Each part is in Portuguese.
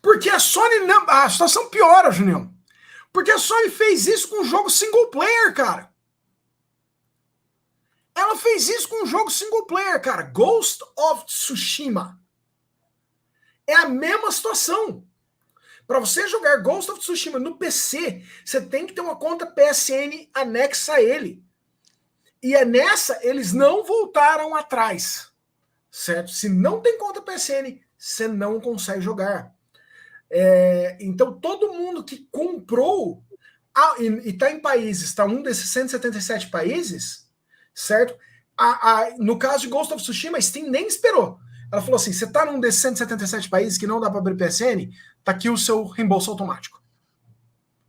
Porque a Sony, a situação piora, Junião. Porque a Sony fez isso com um jogo single player, cara. Ela fez isso com um jogo single player, cara. Ghost of Tsushima. É a mesma situação. Para você jogar Ghost of Tsushima no PC, você tem que ter uma conta PSN anexa a ele. E é nessa, eles não voltaram atrás. Certo? Se não tem conta PSN, você não consegue jogar. Então, todo mundo que comprou e está em países, está um desses 177 países, certo? No caso de Ghost of Tsushima, a Steam nem esperou. Ela falou assim, você está num desses 177 países que não dá para abrir PSN, tá aqui o seu reembolso automático.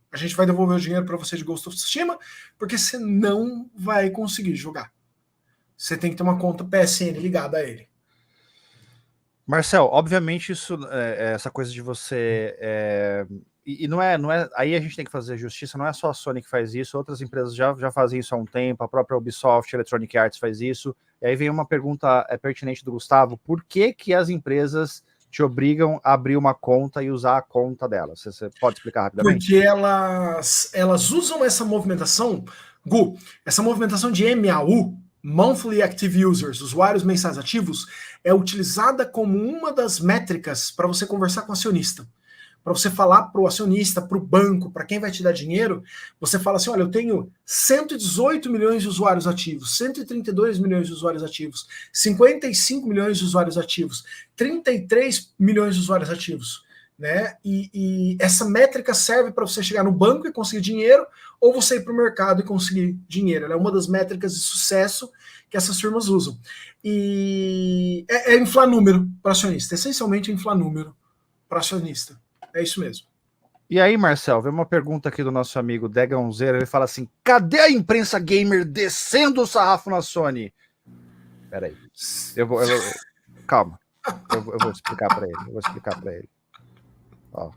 A gente vai devolver o dinheiro para você de Ghost of Tsushima, porque você não vai conseguir jogar. Você tem que ter uma conta PSN ligada a ele. Marcel, obviamente isso, essa coisa de você... E não é... Aí a gente tem que fazer justiça, não é só a Sony que faz isso, outras empresas já fazem isso há um tempo, a própria Ubisoft, Electronic Arts faz isso. E aí vem uma pergunta pertinente do Gustavo, por que as empresas te obrigam a abrir uma conta e usar a conta delas? Você pode explicar rapidamente? Porque elas usam essa movimentação, Gu, essa movimentação de MAU, Monthly Active Users, usuários mensais ativos, é utilizada como uma das métricas para você conversar com o acionista. Para você falar para o acionista, para o banco, para quem vai te dar dinheiro, você fala assim, olha, eu tenho 118 milhões de usuários ativos, 132 milhões de usuários ativos, 55 milhões de usuários ativos, 33 milhões de usuários ativos. Né? E essa métrica serve para você chegar no banco e conseguir dinheiro, ou você ir para o mercado e conseguir dinheiro. Ela é uma das métricas de sucesso que essas firmas usam. E é inflar número para acionista, essencialmente inflar número para acionista. É isso mesmo. E aí, Marcel, vem uma pergunta aqui do nosso amigo Degãozeiro, ele fala assim, cadê a imprensa gamer descendo o sarrafo na Sony? Peraí, calma, eu vou explicar para ele, Ó,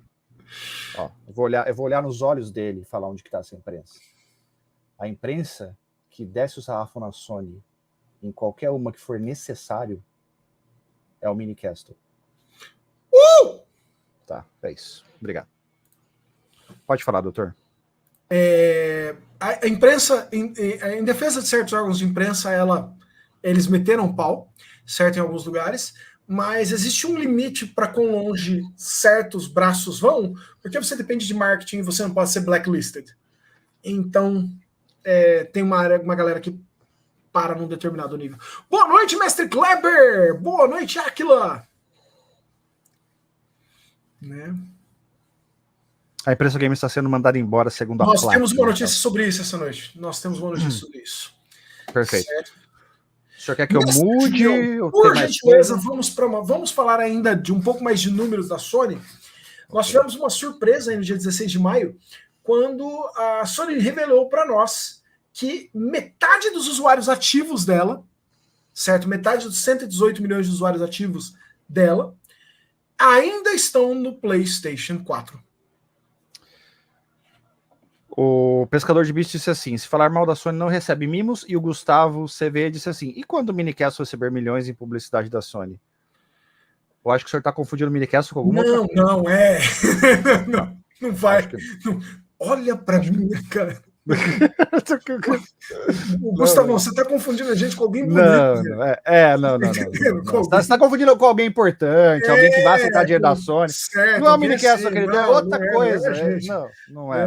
eu vou olhar nos olhos dele e falar onde que tá essa imprensa. A imprensa que desce o sarrafo na Sony em qualquer uma que for necessário é o Minicastle. Tá, é isso. Obrigado. Pode falar, doutor. A imprensa, em defesa de certos órgãos de imprensa, eles meteram pau, certo, em alguns lugares, mas existe um limite para quão longe certos braços vão, porque você depende de marketing e você não pode ser blacklisted. Então, tem uma galera que para num determinado nível. Boa noite, mestre Kleber! Boa noite, Aquila! Né? A imprensa game está sendo mandada embora, segundo a Nós placa, temos uma notícia sobre isso essa noite. Perfeito. Certo. O senhor quer que eu mude? Por gentileza, vamos falar ainda de um pouco mais de números da Sony. Nós tivemos uma surpresa aí no dia 16 de maio, quando a Sony revelou para nós que metade dos usuários ativos dela, certo? Metade dos 118 milhões de usuários ativos dela, ainda estão no PlayStation 4. O Pescador de Bichos disse assim, se falar mal da Sony não recebe mimos, e o Gustavo CV disse assim, e quando o Minicast receber milhões em publicidade da Sony? Eu acho que o senhor está confundindo o Minicast com alguma outra coisa. Não vai. Não. Olha para mim, cara. Gustavo, você está confundindo a gente com alguém bonito. Não. Você está confundindo com alguém importante, alguém que vai aceitar dinheiro da Sony. Certo, não é o Minicast, aquele é outra coisa. Não é.